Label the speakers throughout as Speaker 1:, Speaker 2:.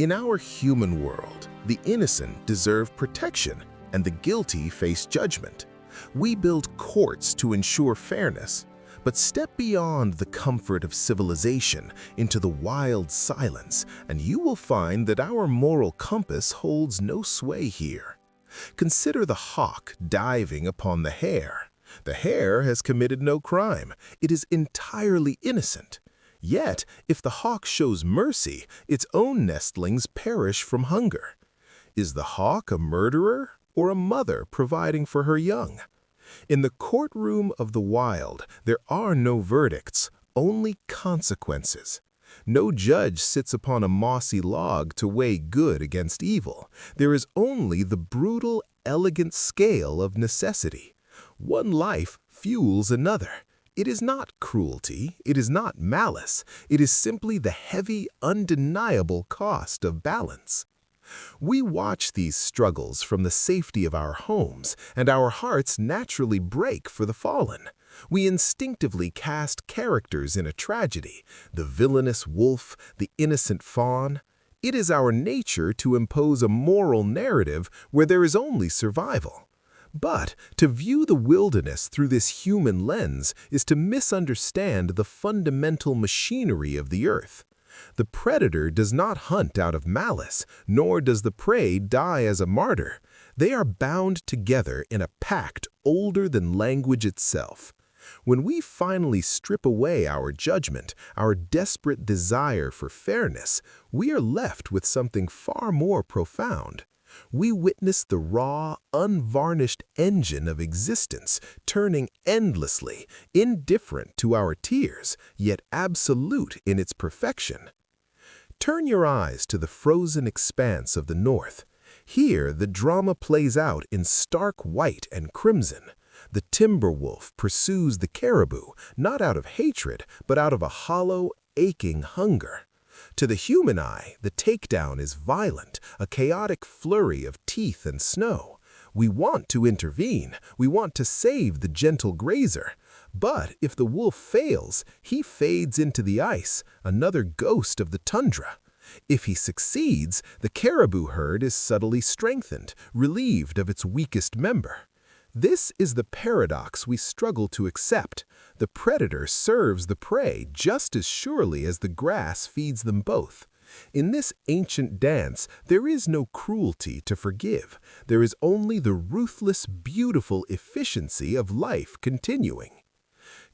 Speaker 1: In our human world, the innocent deserve protection and the guilty face judgment. We build courts to ensure fairness, but step beyond the comfort of civilization into the wild silence, and you will find that our moral compass holds no sway here. Consider the hawk diving upon the hare. The hare has committed no crime. It is entirely innocent. Yet, if the hawk shows mercy, its own nestlings perish from hunger. Is the hawk a murderer or a mother providing for her young? In the courtroom of the wild, there are no verdicts, only consequences. No judge sits upon a mossy log to weigh good against evil. There is only the brutal, elegant scale of necessity. One life fuels another. It is not cruelty, it is not malice, it is simply the heavy, undeniable cost of balance. We watch these struggles from the safety of our homes, and our hearts naturally break for the fallen. We instinctively cast characters in a tragedy, the villainous wolf, the innocent fawn. It is our nature to impose a moral narrative where there is only survival. But to view the wilderness through this human lens is to misunderstand the fundamental machinery of the earth. The predator does not hunt out of malice, nor does the prey die as a martyr. They are bound together in a pact older than language itself. When we finally strip away our judgment, our desperate desire for fairness, we are left with something far more profound. We witness the raw, unvarnished engine of existence turning endlessly, indifferent to our tears, yet absolute in its perfection. Turn your eyes to the frozen expanse of the north. Here the drama plays out in stark white and crimson. The timber wolf pursues the caribou, not out of hatred, but out of a hollow, aching hunger. To the human eye, the takedown is violent, a chaotic flurry of teeth and snow. We want to intervene, we want to save the gentle grazer. But if the wolf fails, he fades into the ice, another ghost of the tundra. If he succeeds, the caribou herd is subtly strengthened, relieved of its weakest member. This is the paradox we struggle to accept. The predator serves the prey just as surely as the grass feeds them both. In this ancient dance, there is no cruelty to forgive. There is only the ruthless, beautiful efficiency of life continuing.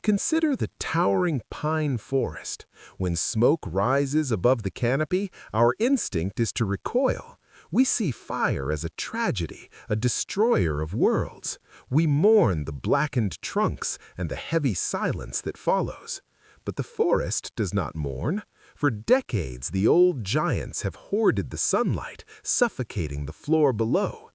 Speaker 1: Consider the towering pine forest. When smoke rises above the canopy, our instinct is to recoil. We see fire as a tragedy, a destroyer of worlds. We mourn the blackened trunks and the heavy silence that follows. But the forest does not mourn. For decades, the old giants have hoarded the sunlight, suffocating the floor below.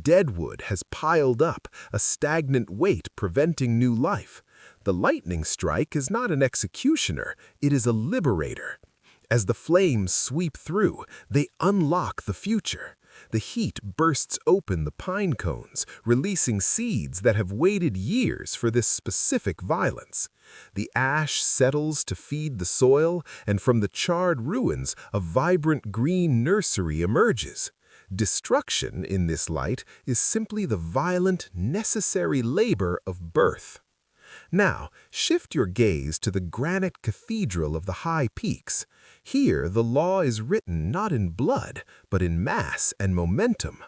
Speaker 1: Deadwood has piled up, a stagnant weight preventing new life. The lightning strike is not an executioner, it is a liberator. As the flames sweep through, they unlock the future. The heat bursts open the pine cones, releasing seeds that have waited years for this specific violence. The ash settles to feed the soil, and from the charred ruins, a vibrant green nursery emerges. Destruction in this light is simply the violent, necessary labor of birth. Now, shift your gaze to the granite cathedral of the high peaks. Here, the law is written not in blood, but in mass and momentum.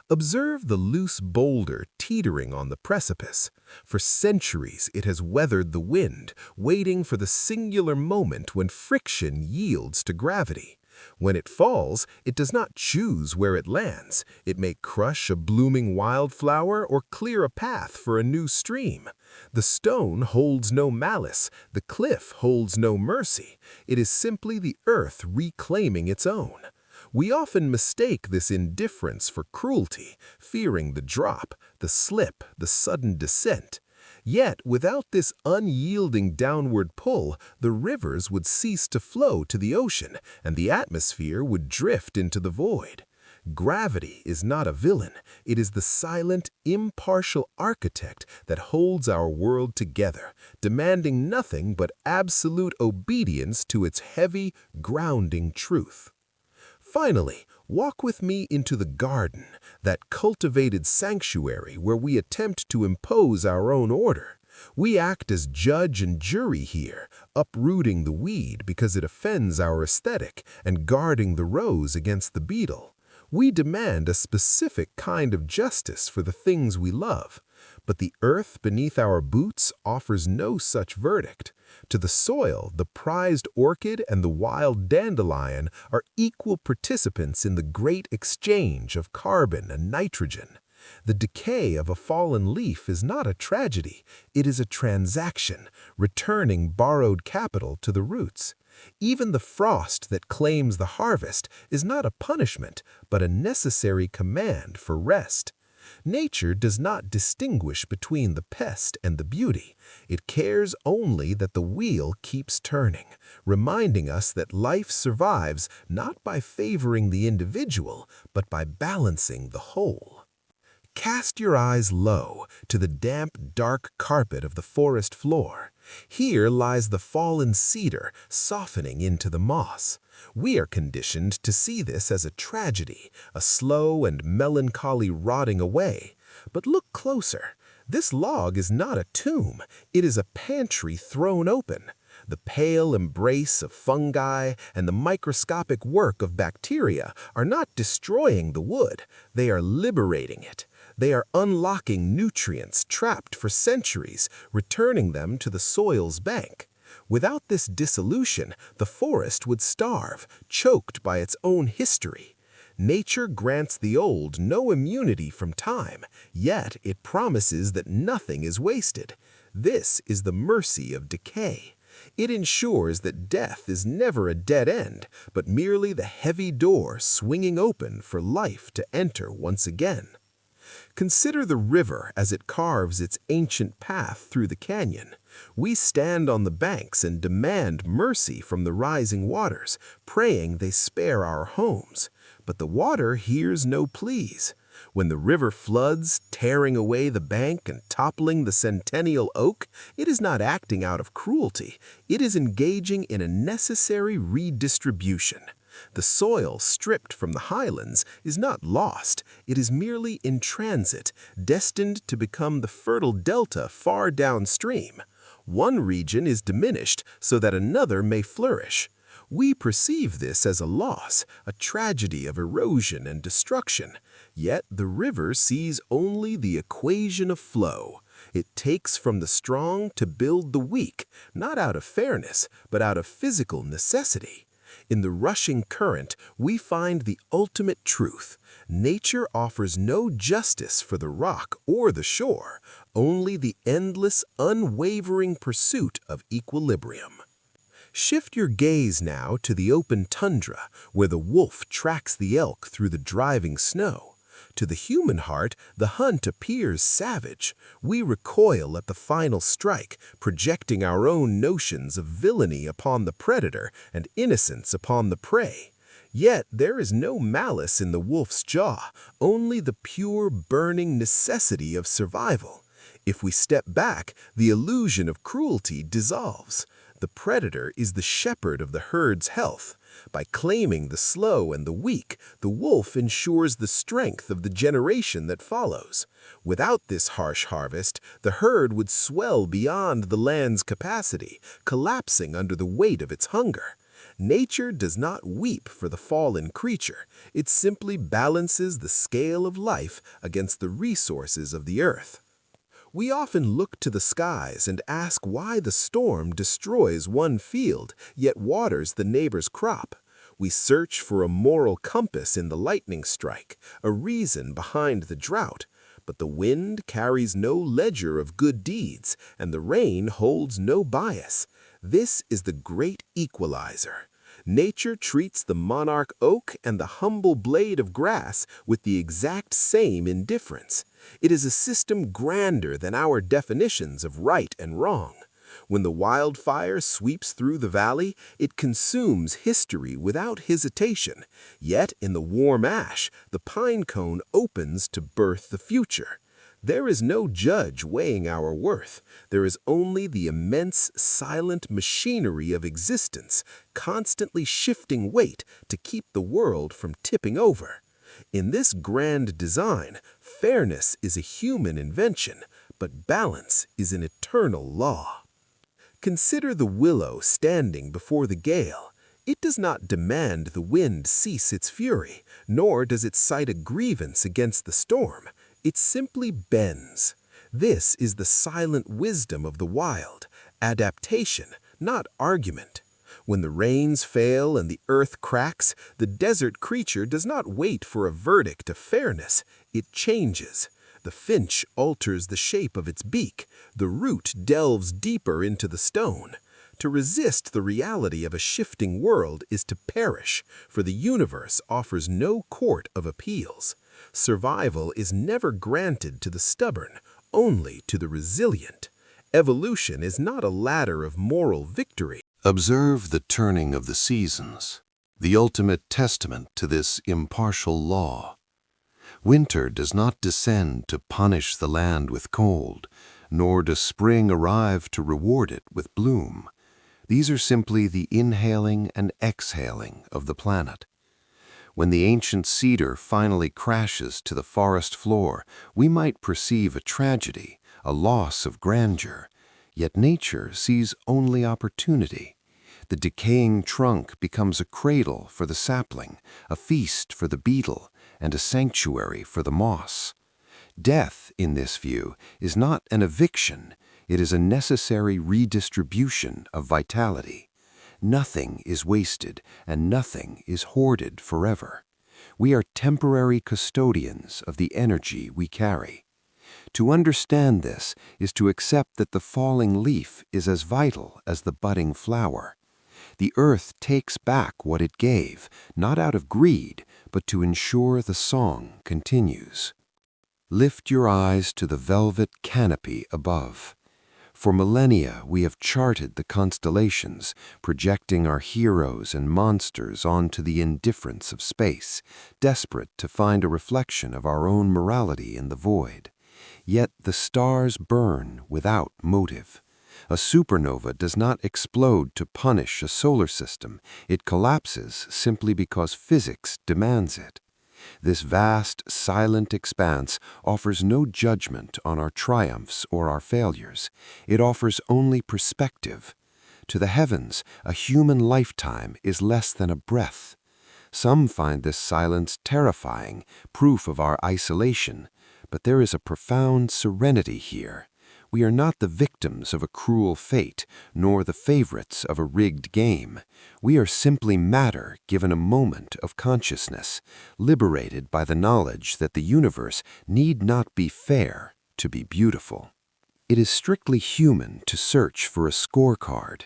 Speaker 1: Observe the loose boulder teetering on the precipice. For centuries, it has weathered the wind, waiting for the singular moment when friction yields to gravity. When it falls, it does not choose where it lands. It may crush a blooming wildflower or clear a path for a new stream. The stone holds no malice, the cliff holds no mercy. It is simply the earth reclaiming its own. We often mistake this indifference for cruelty, fearing the drop, the slip, the sudden descent. Yet, without this unyielding downward pull, the rivers would cease to flow to the ocean, and the atmosphere would drift into the void. Gravity is not a villain. It is the silent, impartial architect that holds our world together, demanding nothing but absolute obedience to its heavy, grounding truth. Finally, walk with me into the garden, that cultivated sanctuary where we attempt to impose our own order. We act as judge and jury here, uprooting the weed because it offends our aesthetic and guarding the rose against the beetle. We demand a specific kind of justice for the things we love, but the earth beneath our boots offers no such verdict. To the soil, the prized orchid and the wild dandelion are equal participants in the great exchange of carbon and nitrogen. The decay of a fallen leaf is not a tragedy, it is a transaction, returning borrowed capital to the roots. Even the frost that claims the harvest is not a punishment, but a necessary command for rest. Nature does not distinguish between the pest and the beauty. It cares only that the wheel keeps turning, reminding us that life survives not by favoring the individual, but by balancing the whole. Cast your eyes low to the damp, dark carpet of the forest floor. Here lies the fallen cedar, softening into the moss. We are conditioned to see this as a tragedy, a slow and melancholy rotting away. But look closer. This log is not a tomb, it is a pantry thrown open. The pale embrace of fungi and the microscopic work of bacteria are not destroying the wood, they are liberating it. They are unlocking nutrients trapped for centuries, returning them to the soil's bank. Without this dissolution, the forest would starve, choked by its own history. Nature grants the old no immunity from time, yet it promises that nothing is wasted. This is the mercy of decay. It ensures that death is never a dead end, but merely the heavy door swinging open for life to enter once again. Consider the river as it carves its ancient path through the canyon. We stand on the banks and demand mercy from the rising waters, praying they spare our homes. But the water hears no pleas. When the river floods, tearing away the bank and toppling the centennial oak, it is not acting out of cruelty. It is engaging in a necessary redistribution. The soil stripped from the highlands is not lost, it is merely in transit, destined to become the fertile delta far downstream. One region is diminished so that another may flourish. We perceive this as a loss, a tragedy of erosion and destruction. Yet the river sees only the equation of flow. It takes from the strong to build the weak, not out of fairness, but out of physical necessity. In the rushing current, we find the ultimate truth. Nature offers no justice for the rock or the shore, only the endless, unwavering pursuit of equilibrium. Shift your gaze now to the open tundra, where the wolf tracks the elk through the driving snow. To the human heart, the hunt appears savage. We recoil at the final strike, projecting our own notions of villainy upon the predator and innocence upon the prey. Yet there is no malice in the wolf's jaw, only the pure, burning necessity of survival. If we step back, the illusion of cruelty dissolves. The predator is the shepherd of the herd's health. By claiming the slow and the weak, the wolf ensures the strength of the generation that follows. Without this harsh harvest, the herd would swell beyond the land's capacity, collapsing under the weight of its hunger. Nature does not weep for the fallen creature. It simply balances the scale of life against the resources of the earth. We often look to the skies and ask why the storm destroys one field, yet waters the neighbor's crop. We search for a moral compass in the lightning strike, a reason behind the drought. But the wind carries no ledger of good deeds, and the rain holds no bias. This is the great equalizer. Nature treats the monarch oak and the humble blade of grass with the exact same indifference. It is a system grander than our definitions of right and wrong. When the wildfire sweeps through the valley, it consumes history without hesitation. Yet in the warm ash, the pine cone opens to birth the future. There is no judge weighing our worth. There is only the immense, silent machinery of existence, constantly shifting weight to keep the world from tipping over. In this grand design, fairness is a human invention, but balance is an eternal law. Consider the willow standing before the gale. It does not demand the wind cease its fury, nor does it cite a grievance against the storm. It simply bends. This is the silent wisdom of the wild, adaptation, not argument. When the rains fail and the earth cracks, the desert creature does not wait for a verdict of fairness. It changes. The finch alters the shape of its beak. The root delves deeper into the stone. To resist the reality of a shifting world is to perish, for the universe offers no court of appeals. Survival is never granted to the stubborn, only to the resilient. Evolution is not a ladder of moral victory.
Speaker 2: Observe the turning of the seasons, the ultimate testament to this impartial law. Winter does not descend to punish the land with cold, nor does spring arrive to reward it with bloom. These are simply the inhaling and exhaling of the planet. When the ancient cedar finally crashes to the forest floor, we might perceive a tragedy, a loss of grandeur. Yet nature sees only opportunity. The decaying trunk becomes a cradle for the sapling, a feast for the beetle, and a sanctuary for the moss. Death, in this view, is not an eviction, it is a necessary redistribution of vitality. Nothing is wasted, and nothing is hoarded forever. We are temporary custodians of the energy we carry. To understand this is to accept that the falling leaf is as vital as the budding flower. The earth takes back what it gave, not out of greed, but to ensure the song continues. Lift your eyes to the velvet canopy above. For millennia, we have charted the constellations, projecting our heroes and monsters onto the indifference of space, desperate to find a reflection of our own morality in the void. Yet the stars burn without motive. A supernova does not explode to punish a solar system. It collapses simply because physics demands it. This vast, silent expanse offers no judgment on our triumphs or our failures. It offers only perspective. To the heavens, a human lifetime is less than a breath. Some find this silence terrifying, proof of our isolation. But there is a profound serenity here. We are not the victims of a cruel fate, nor the favorites of a rigged game. We are simply matter given a moment of consciousness, liberated by the knowledge that the universe need not be fair to be beautiful. It is strictly human to search for a scorecard.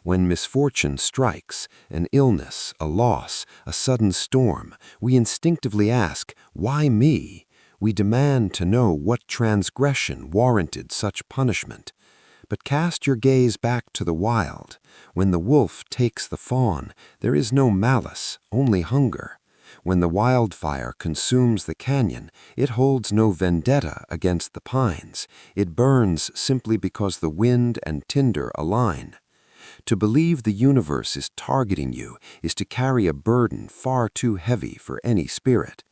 Speaker 2: When misfortune strikes, an illness, a loss, a sudden storm, we instinctively ask, "Why me?" We demand to know what transgression warranted such punishment. But cast your gaze back to the wild. When the wolf takes the fawn, there is no malice, only hunger. When the wildfire consumes the canyon, it holds no vendetta against the pines. It burns simply because the wind and tinder align. To believe the universe is targeting you is to carry a burden far too heavy for any spirit.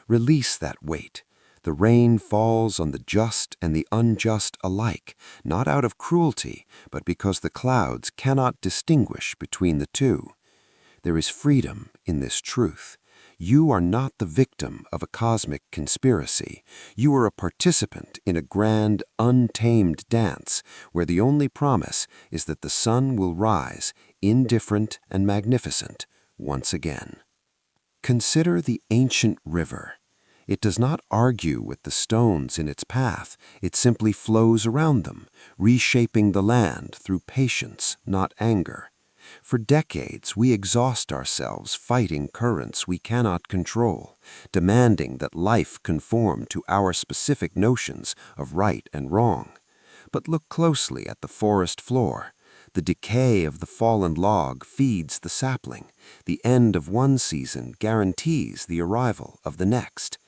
Speaker 2: Release that weight. The rain falls on the just and the unjust alike, not out of cruelty, but because the clouds cannot distinguish between the two. There is freedom in this truth. You are not the victim of a cosmic conspiracy. You are a participant in a grand, untamed dance where the only promise is that the sun will rise, indifferent and magnificent, once again. Consider the ancient river. It does not argue with the stones in its path. It simply flows around them, reshaping the land through patience, not anger. For decades, we exhaust ourselves fighting currents we cannot control, demanding that life conform to our specific notions of right and wrong. But look closely at the forest floor. The decay of the fallen log feeds the sapling. The end of one season guarantees the arrival of the next.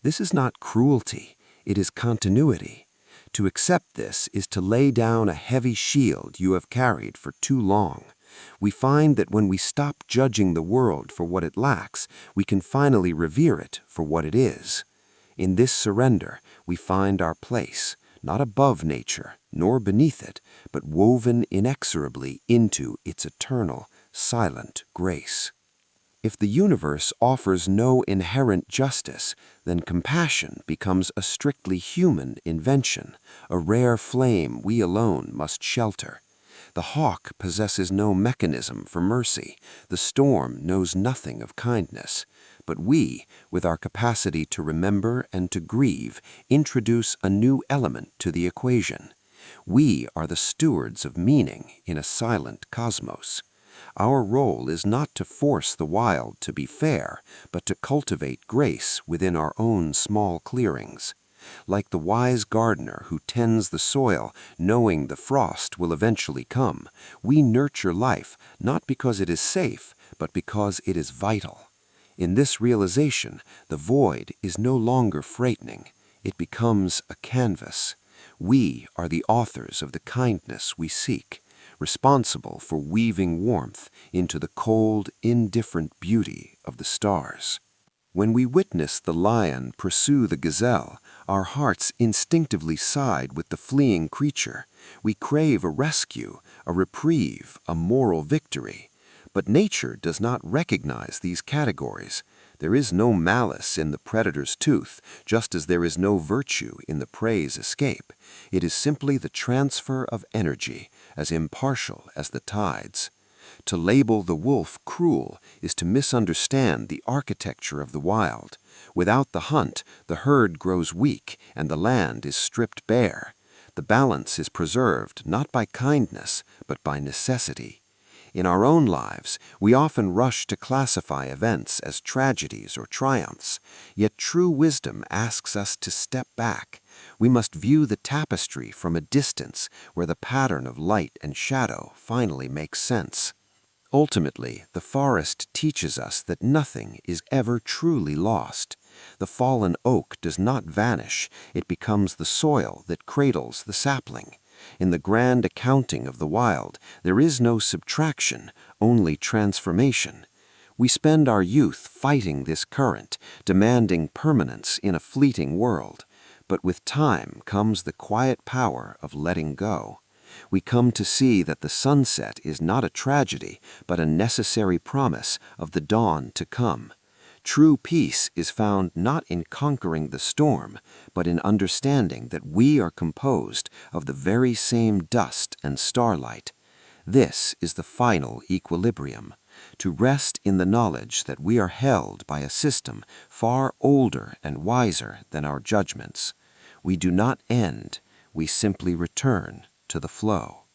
Speaker 2: This is not cruelty,
Speaker 3: it is continuity. To accept this is to lay down a heavy shield you have carried for too long. We find that when we stop judging the world for what it lacks, we can finally revere it for what it is. In this surrender, we find our place, not above nature, nor beneath it, but woven inexorably into its eternal, silent grace. If the universe offers no inherent justice, then compassion becomes a strictly human invention, a rare flame we alone must shelter. The hawk possesses no mechanism for mercy, the storm knows nothing of kindness. But we, with our capacity to remember and to grieve, introduce a new element to the equation. We are the stewards of meaning in a silent cosmos. Our role is not to force the wild to be fair, but to cultivate grace within our own small clearings. Like the wise gardener who tends the soil, knowing the frost will eventually come, we nurture life not because it is safe, but because it is vital. In this realization, the void is no longer frightening. It becomes a canvas. We are the authors of the kindness we seek, responsible for weaving warmth into the cold, indifferent beauty of the stars. When we witness the lion pursue the gazelle, our hearts instinctively side with the fleeing creature. We crave a rescue, a reprieve, a moral victory. But nature does not recognize these categories. There is no malice in the predator's tooth, just as there is no virtue in the prey's escape. It is simply the transfer of energy, as impartial as the tides. To label the wolf cruel is to misunderstand the architecture of the wild. Without the hunt, the herd grows weak and the land is stripped bare. The balance is preserved not by kindness, but by necessity. In our own lives, we often rush to classify events as tragedies or triumphs, yet true wisdom asks us to step back. We must view the tapestry from a distance where the pattern of light and shadow finally makes sense. Ultimately, the forest teaches us that nothing is ever truly lost. The fallen oak does not vanish, it becomes the soil that cradles the sapling. In the grand accounting of the wild, there is no subtraction, only transformation. We spend our youth fighting this current, demanding permanence in a fleeting world. But with time comes the quiet power of letting go. We come to see that the sunset is not a tragedy, but a necessary promise of the dawn to come. True peace is found not in conquering the storm, but in understanding that we are composed of the very same dust and starlight. This is the final equilibrium, to rest in the knowledge that we are held by a system far older and wiser than our judgments. We do not end, we simply return to the flow.